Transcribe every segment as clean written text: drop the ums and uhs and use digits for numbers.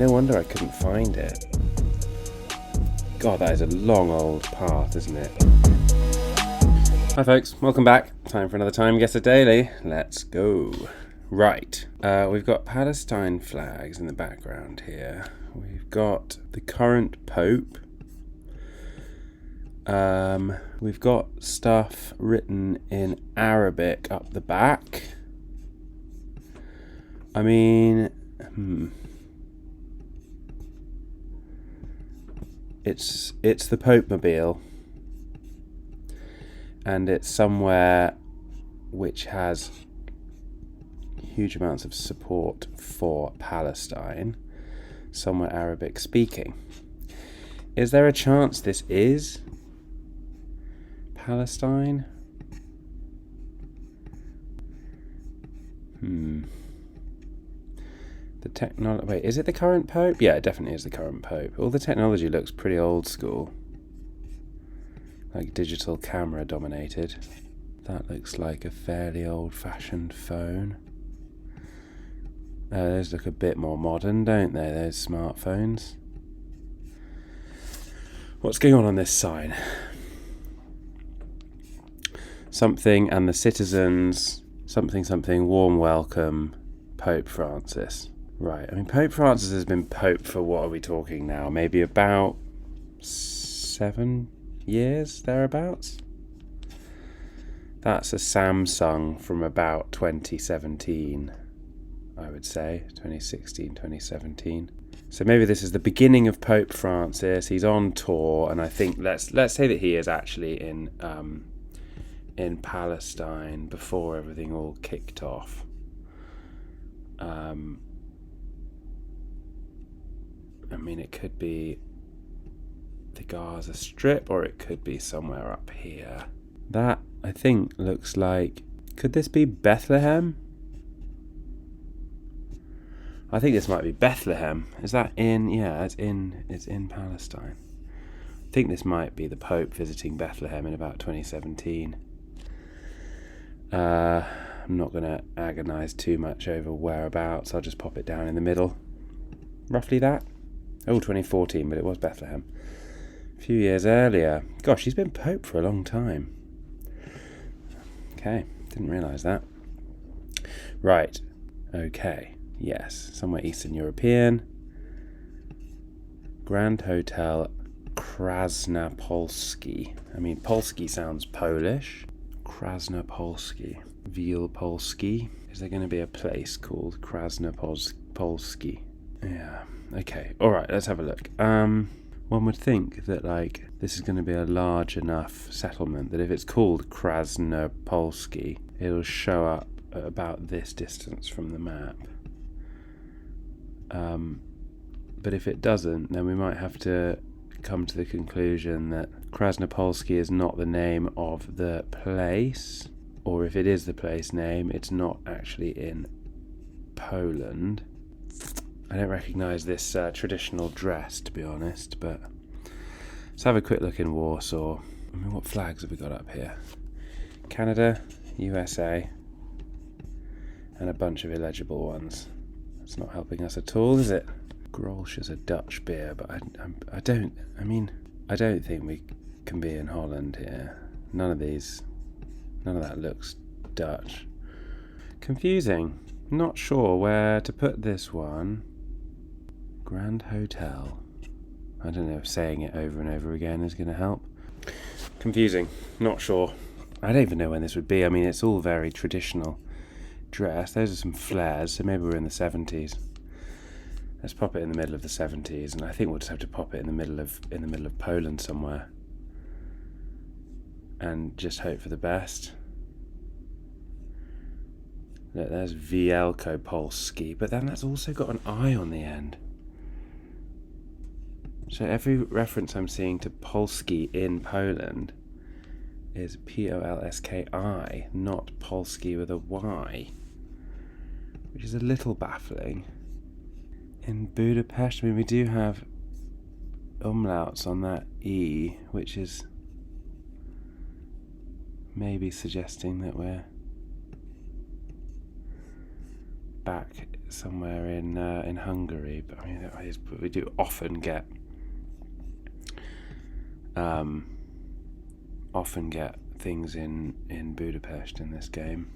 No wonder I couldn't find it. God, that is a long old path, isn't it? Hi folks, welcome back. Time for another TimeGuessr Daily. Let's go. Right, we've got Palestine flags in the background here. We've got the current Pope. We've got stuff written in Arabic up the back. I mean, it's the Pope-mobile, and it's somewhere which has huge amounts of support for Palestine, somewhere Arabic speaking. Is there a chance this is Palestine? The technology. Wait, is it the current Pope? Yeah, it definitely is the current Pope. All the technology looks pretty old school, like digital camera dominated. That looks like a fairly old-fashioned phone. Those look a bit more modern, don't they? Those smartphones. What's going on this sign? Something and the citizens, something, warm welcome, Pope Francis. Right, I mean, Pope Francis has been Pope for, what are we talking now? Maybe about 7 years, thereabouts? That's a Samsung from about 2017, I would say, 2016, 2017. So maybe this is the beginning of Pope Francis. He's on tour, and I think let's say that he is actually in Palestine before everything all kicked off. I mean, it could be the Gaza Strip, or it could be somewhere up here. That, I think, looks like... Could this be Bethlehem? I think this might be Bethlehem. Is that in... Yeah, it's in Palestine. I think this might be the Pope visiting Bethlehem in about 2017. I'm not going to agonise too much over whereabouts. I'll just pop it down in the middle. Roughly that. Oh, 2014, but it was Bethlehem. A few years earlier. Gosh, he's been Pope for a long time. Okay, didn't realise that. Right, okay, yes, somewhere Eastern European. Grand Hotel Krasnopolski. I mean, Polski sounds Polish. Krasnopolski. Wielpolski. Is there going to be a place called Krasnopolski? Yeah. Okay. All right. Let's have a look. One would think that this is going to be a large enough settlement that if it's called Krasnopolski, it'll show up at about this distance from the map. But if it doesn't, then we might have to come to the conclusion that Krasnopolski is not the name of the place, or if it is the place name, it's not actually in Poland. I don't recognise this traditional dress, to be honest, but let's have a quick look in Warsaw. I mean, what flags have we got up here? Canada, USA, and a bunch of illegible ones. That's not helping us at all, is it? Grolsch is a Dutch beer, but I don't think we can be in Holland here. None of that looks Dutch. Confusing. Not sure where to put this one. Grand Hotel. I don't know if saying it over and over again is going to help. Confusing. Not sure. I don't even know when this would be. I mean, it's all very traditional dress. Those are some flares, so maybe we're in the 70s. Let's pop it in the middle of the 70s, and I think we'll just have to pop it in the middle of Poland somewhere, and just hope for the best. Look, there's Wielkopolski, but then that's also got an I on the end. So every reference I'm seeing to Polski in Poland is Polski, not Polski with a Y, which is a little baffling. In Budapest, I mean, we do have umlauts on that E, which is maybe suggesting that we're back somewhere in Hungary, but I mean we do often get things in Budapest in this game.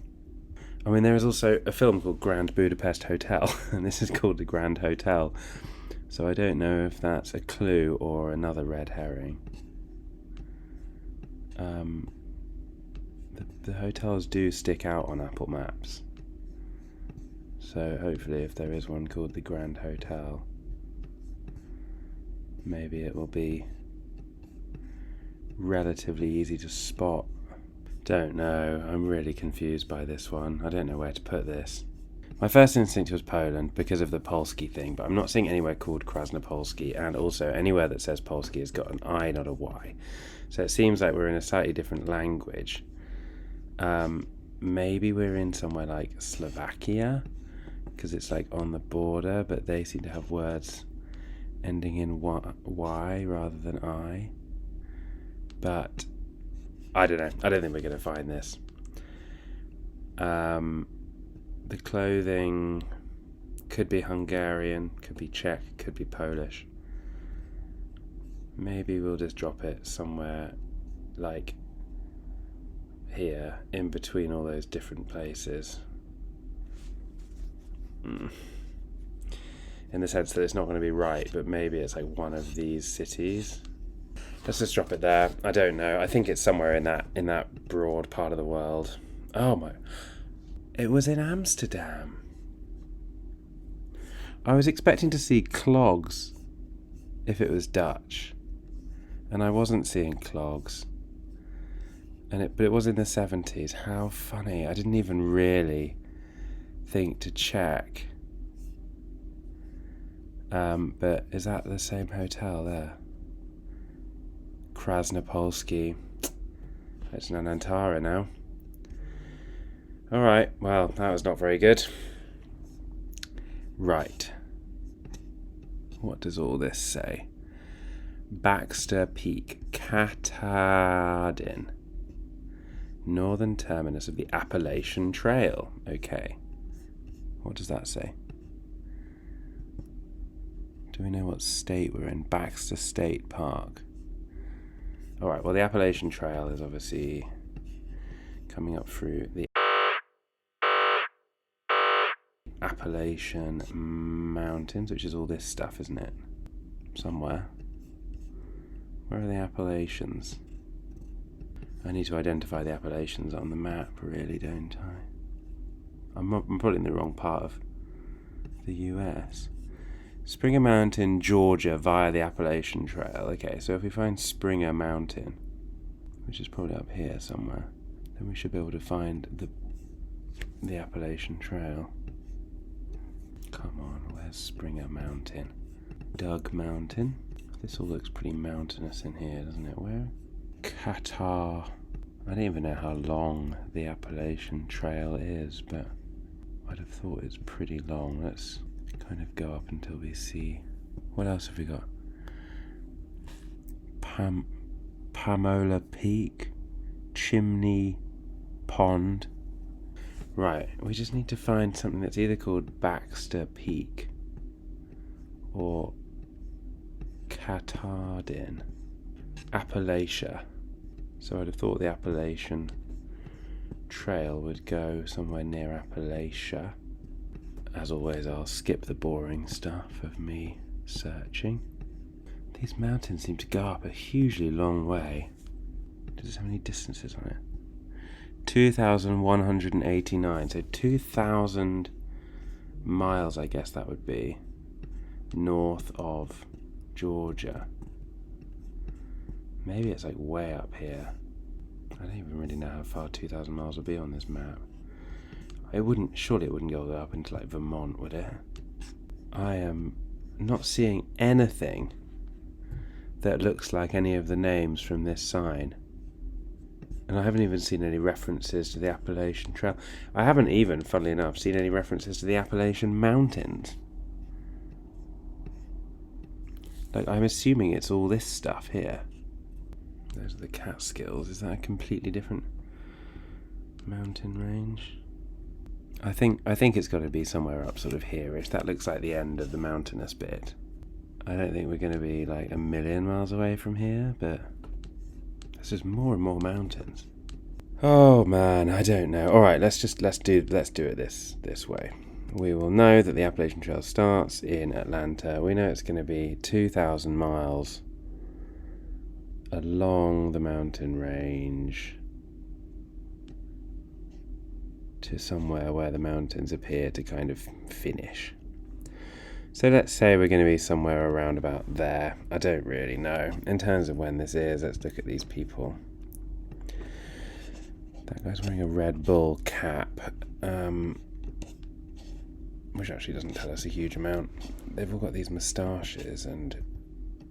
I mean, there is also a film called Grand Budapest Hotel, and this is called the Grand Hotel. So I don't know if that's a clue or another red herring. The hotels do stick out on Apple Maps. So hopefully if there is one called the Grand Hotel, maybe it will be relatively easy to spot. Don't know, I'm really confused by this one. I don't know where to put this. My first instinct was Poland because of the Polski thing, but I'm not seeing anywhere called Krasnopolski, and also anywhere that says Polski has got an I, not a Y. So it seems like we're in a slightly different language. Maybe we're in somewhere like Slovakia, because it's like on the border, but they seem to have words ending in Y rather than I. But I don't know. I don't think we're going to find this. The clothing could be Hungarian, could be Czech, could be Polish. Maybe we'll just drop it somewhere like here, in between all those different places. In the sense that it's not going to be right, but maybe it's like one of these cities. Let's just drop it there. I don't know. I think it's somewhere in that broad part of the world. Oh my. It was in Amsterdam. I was expecting to see clogs if it was Dutch. And I wasn't seeing clogs. But it was in the 70s. How funny. I didn't even really think to check. But is that the same hotel there? Krasnopolski. It's in Antara now. Alright, well, that was not very good. Right. What does all this say? Baxter Peak, Katahdin. Northern terminus of the Appalachian Trail. Okay. What does that say? Do we know what state we're in? Baxter State Park. Alright, well the Appalachian Trail is obviously coming up through the Appalachian Mountains, which is all this stuff, isn't it? Somewhere. Where are the Appalachians? I need to identify the Appalachians on the map, really, don't I? I'm probably in the wrong part of the US. Springer Mountain, Georgia, via the Appalachian Trail. Okay, so if we find Springer Mountain, which is probably up here somewhere, then we should be able to find the Appalachian Trail. Come on, where's Springer Mountain? Doug Mountain. This all looks pretty mountainous in here, doesn't it? Where? Qatar. I don't even know how long the Appalachian Trail is, but I'd have thought it's pretty long. Let's kind of go up until we see. What else have we got? Pamola Peak, Chimney Pond. Right, we just need to find something that's either called Baxter Peak or Katahdin. Appalachia. So I'd have thought the Appalachian Trail would go somewhere near Appalachia. As always, I'll skip the boring stuff of me searching. These mountains seem to go up a hugely long way. Does it have any distances on it? 2,189, so 2,000 miles, I guess that would be, north of Georgia. Maybe it's like way up here. I don't even really know how far 2,000 miles would be on this map. Surely it wouldn't go all the way up into like Vermont, would it? I am not seeing anything that looks like any of the names from this sign. And I haven't even seen any references to the Appalachian Trail. I haven't even, funnily enough, seen any references to the Appalachian Mountains. Like, I'm assuming it's all this stuff here. Those are the Catskills. Is that a completely different mountain range? I think it's got to be somewhere up sort of here-ish. That looks like the end of the mountainous bit. I don't think we're going to be like a million miles away from here, but there's just more and more mountains. Oh man, I don't know. All right, let's do it this way. We will know that the Appalachian Trail starts in Atlanta. We know it's going to be 2,000 miles along the mountain range to somewhere where the mountains appear to kind of finish. So let's say we're going to be somewhere around about there. I don't really know. In terms of when this is, let's look at these people. That guy's wearing a Red Bull cap, which actually doesn't tell us a huge amount. They've all got these moustaches and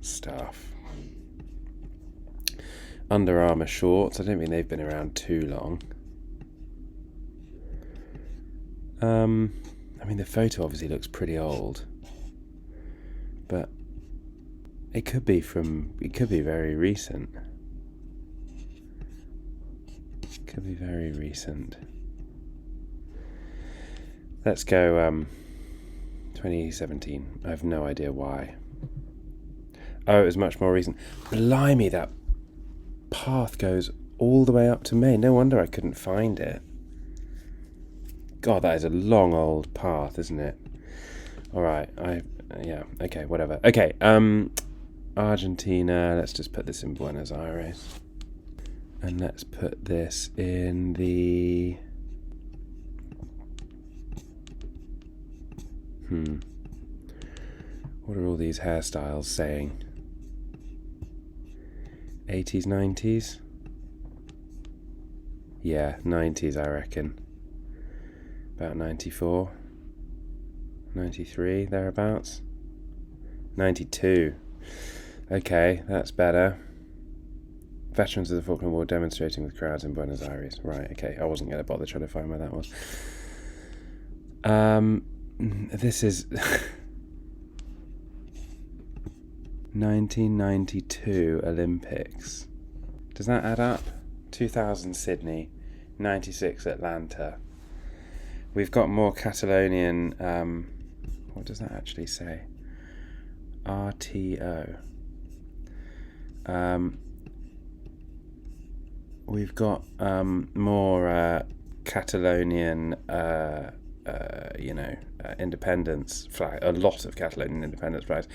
stuff. Under Armour shorts. I don't think they've been around too long. I mean, the photo obviously looks pretty old, but it could be very recent. Could be very recent. Let's go 2017. I have no idea why. Oh, it was much more recent. Blimey, that path goes all the way up to Maine. No wonder I couldn't find it. God, that is a long old path, isn't it? Alright, yeah, okay, whatever. Okay, Argentina, let's just put this in Buenos Aires. And let's put this in the... What are all these hairstyles saying? 80s, 90s? Yeah, 90s I reckon. About 94, 93, thereabouts. 92. Okay, that's better. Veterans of the Falkland War demonstrating with crowds in Buenos Aires. Right, okay, I wasn't going to bother trying to find where that was. This is 1992 Olympics. Does that add up? 2000 Sydney, 96 Atlanta. We've got more Catalonian, what does that actually say? RTO. We've got more Catalonian, independence flag, a lot of Catalonian independence flags,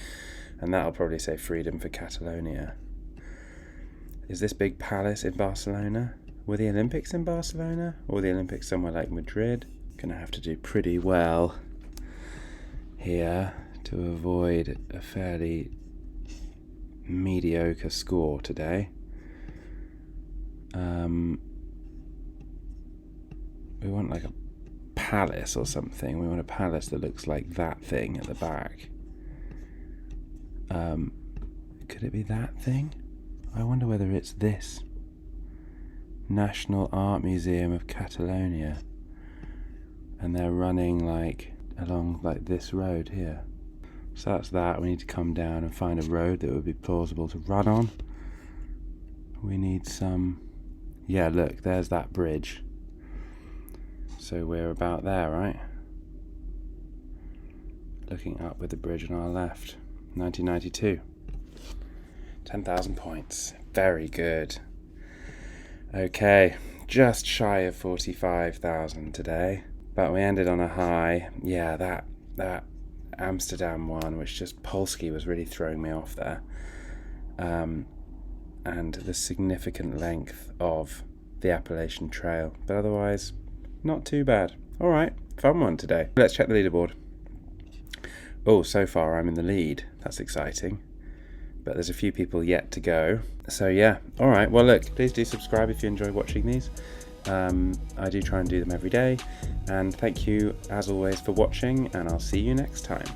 and that'll probably say freedom for Catalonia. Is this big palace in Barcelona? Were the Olympics in Barcelona? Or the Olympics somewhere like Madrid? Gonna have to do pretty well here to avoid a fairly mediocre score today. We want like a palace or something. We want a palace that looks like that thing at the back. Could it be that thing? I wonder whether it's this. National Art Museum of Catalonia. And they're running like along like this road here. So that's that. We need to come down and find a road that would be plausible to run on. We need some... Yeah, look, there's that bridge. So we're about there, right? Looking up with the bridge on our left. 1992. 10,000 points. Very good. Okay, just shy of 45,000 today. But we ended on a high. Yeah, that Amsterdam one, which just Polski was really throwing me off there. And the significant length of the Appalachian Trail. But otherwise, not too bad. All right, fun one today. Let's check the leaderboard. Oh, so far I'm in the lead. That's exciting. But there's a few people yet to go. So yeah, all right. Well, look, please do subscribe if you enjoy watching these. I do try and do them every day. And thank you, as always, for watching, and I'll see you next time.